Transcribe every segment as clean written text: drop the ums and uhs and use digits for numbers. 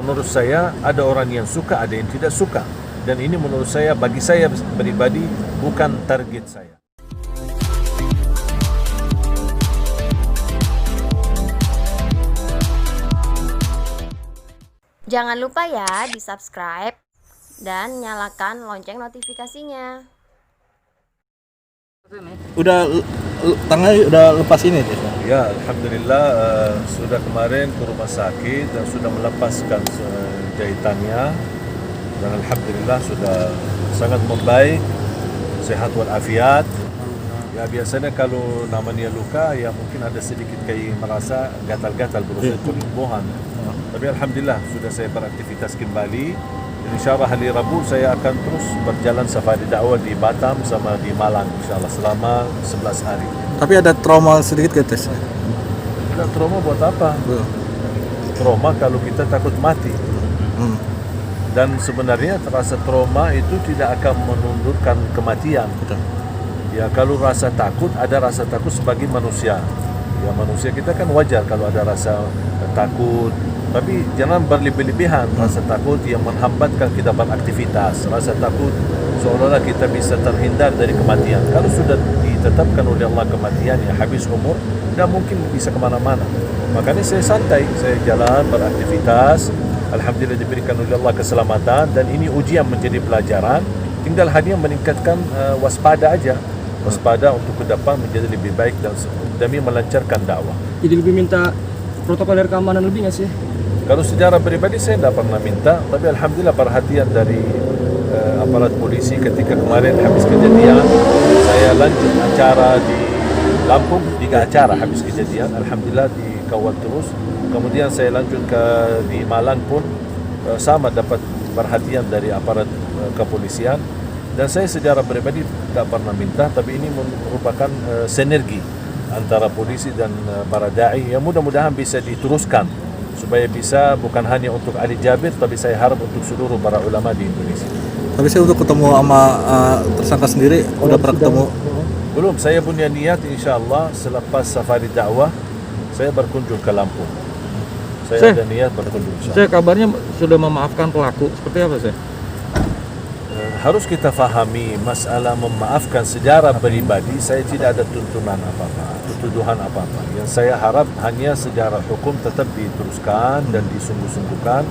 Menurut saya ada orang yang suka, ada yang tidak suka. Dan ini menurut saya, bagi saya pribadi, bukan target saya. Jangan lupa ya di-subscribe dan nyalakan lonceng notifikasinya. Tangannya udah lepas ini deh. Ya, Alhamdulillah sudah kemarin ke rumah sakit dan sudah melepaskan jahitannya. Dan Alhamdulillah sudah sangat membaik, sehat walafiat. Ya biasanya kalau namanya luka ya mungkin ada sedikit kayak merasa gatal-gatal berusaha penyembuhan. Tapi Alhamdulillah sudah saya beraktivitas kembali. Dan insyaAllah hari Rabu saya akan terus berjalan safari dakwah di Batam sama di Malang insyaAllah selama 11 hari. Tapi ada trauma sedikit ke tes? Tidak trauma buat apa? Trauma kalau kita takut mati. Dan sebenarnya rasa trauma itu tidak akan menundukkan kematian. Betul. Ya kalau rasa takut, ada rasa takut sebagai manusia. Ya manusia kita kan wajar kalau ada rasa takut. Tapi jangan berlebih-lebihan rasa takut yang menghambatkan kita beraktivitas. Rasa takut seolah-olah kita bisa terhindar dari kematian. Kalau sudah ditetapkan oleh Allah kematian yang habis umur, tidak mungkin bisa kemana-mana. Makanya saya santai, saya jalan beraktivitas. Alhamdulillah diberikan oleh Allah keselamatan dan ini ujian menjadi pelajaran. Tinggal hanya meningkatkan waspada aja. Waspada untuk ke depan menjadi lebih baik dan demi melancarkan dakwah. Jadi lebih minta protokol dari keamanan lebih nggak sih? Kalau secara pribadi saya tidak pernah minta, tapi Alhamdulillah perhatian dari aparat polisi ketika kemarin habis kejadian, saya lanjut acara di Lampung, 3 acara habis kejadian, Alhamdulillah dikawal terus. Kemudian saya lanjut di Malang pun sama dapat perhatian dari aparat kepolisian. Dan saya secara pribadi tidak pernah minta, tapi ini merupakan sinergi antara polisi dan para da'i yang mudah-mudahan bisa diteruskan supaya bisa bukan hanya untuk Ali Jabir, tapi saya harap untuk seluruh para ulama di Indonesia. Tapi saya untuk ketemu sama tersangka sendiri, udah pernah ketemu? Belum, saya punya niat insyaAllah selepas safari dakwah saya berkunjung ke Lampung. Saya ada niat berkunjung. Saya kabarnya sudah memaafkan pelaku, seperti apa sih? Harus kita fahami masalah memaafkan secara pribadi, saya tidak ada tuntunan apa-apa, tuduhan apa-apa. Yang saya harap hanya secara hukum tetap diteruskan dan disungguh-sungguhkan.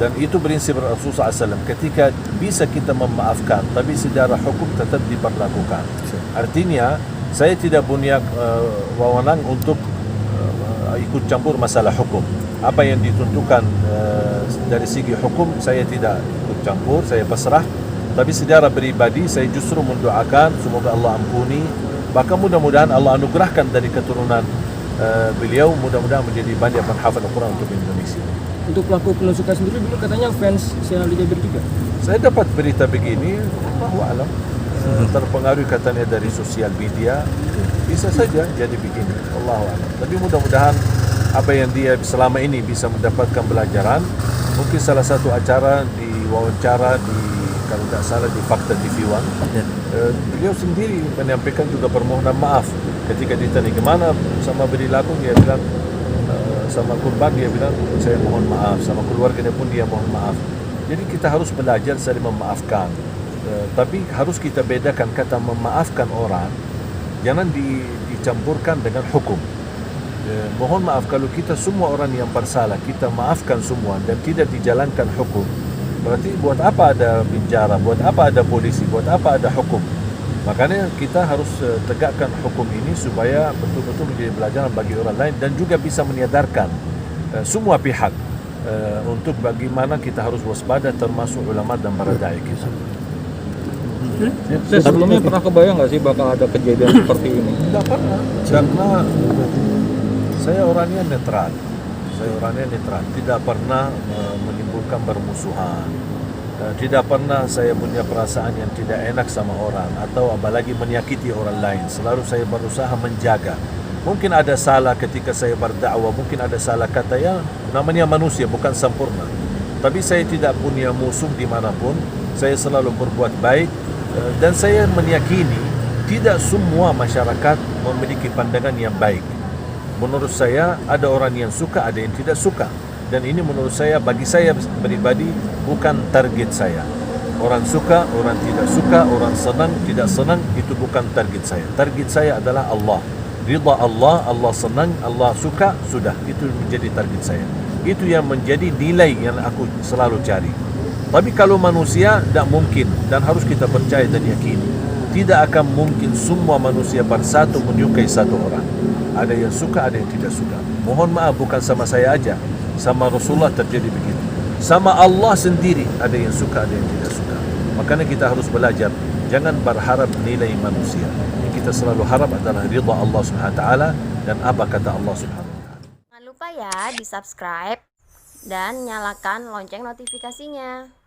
Dan itu prinsip Rasulullah SAW. Ketika bisa kita memaafkan, tapi secara hukum tetap diperlakukan. Artinya, saya tidak punya wewenang untuk ikut campur masalah hukum. Apa yang ditentukan dari segi hukum, saya tidak ikut campur, saya pasrah. Tapi secara pribadi saya justru mendoakan semoga Allah ampuni, bahkan mudah-mudahan Allah anugerahkan dari keturunan beliau, mudah-mudahan menjadi banyak penghafal Al-Quran untuk Indonesia. Untuk pelaku penusukan sendiri dulu katanya fans Syekh Ali Jabir juga. Saya dapat berita begini, Allahu a'lam, terpengaruh katanya dari sosial media, bisa saja jadi begini, Allahu a'lam. Tapi mudah-mudahan apa yang dia selama ini bisa mendapatkan pelajaran. Mungkin salah satu acara di wawancara di kalau tidak salah di Fakta TV One, beliau sendiri menyampaikan juga permohonan maaf ketika ditanya gimana sama perilaku, dia bilang sama korban, dia bilang saya mohon maaf, sama keluarganya pun dia mohon maaf. Jadi kita harus belajar saling memaafkan, tapi harus kita bedakan kata memaafkan orang, jangan dicampurkan dengan hukum. Mohon maaf kalau kita semua orang yang bersalah kita maafkan semua dan tidak dijalankan hukum, berarti buat apa ada penjara, buat apa ada polisi, buat apa ada hukum. Makanya kita harus tegakkan hukum ini supaya betul-betul menjadi pelajaran bagi orang lain dan juga bisa menyadarkan semua pihak untuk bagaimana kita harus waspada termasuk ulama dan para da'i kita. Sebelumnya pernah kebayang nggak sih bakal ada kejadian seperti ini? Tidak pernah, karena saya orangnya netral. Tidak pernah menimbulkan permusuhan. Tidak pernah saya punya perasaan yang tidak enak sama orang atau apalagi menyakiti orang lain. Selalu saya berusaha menjaga. Mungkin ada salah ketika saya berdakwah, mungkin ada salah kata, ya namanya manusia bukan sempurna. Tapi saya tidak punya musuh dimanapun. Saya selalu berbuat baik dan saya meyakini tidak semua masyarakat memiliki pandangan yang baik. Menurut saya ada orang yang suka, ada yang tidak suka. dan ini menurut saya, bagi saya pribadi, bukan target saya. Orang suka, orang tidak suka, orang senang, tidak senang, itu bukan target saya. Target saya adalah Allah. Ridha Allah, Allah senang, Allah suka, sudah. Itu menjadi target saya. Itu yang menjadi nilai yang aku selalu cari. Tapi kalau manusia, tidak mungkin, dan harus kita percaya dan yakini. Tidak akan mungkin semua manusia bersatu menyukai satu orang. Ada yang suka, ada yang tidak suka. Mohon maaf, bukan sama saya aja, sama Rasulullah terjadi begitu. Sama Allah sendiri, ada yang suka, ada yang tidak suka. Makanya kita harus belajar, jangan berharap nilai manusia. Yang kita selalu harap adalah ridha Allah Subhanahu wa taala dan apa kata Allah Subhanahu wa taala. Jangan lupa ya di subscribe dan nyalakan lonceng notifikasinya.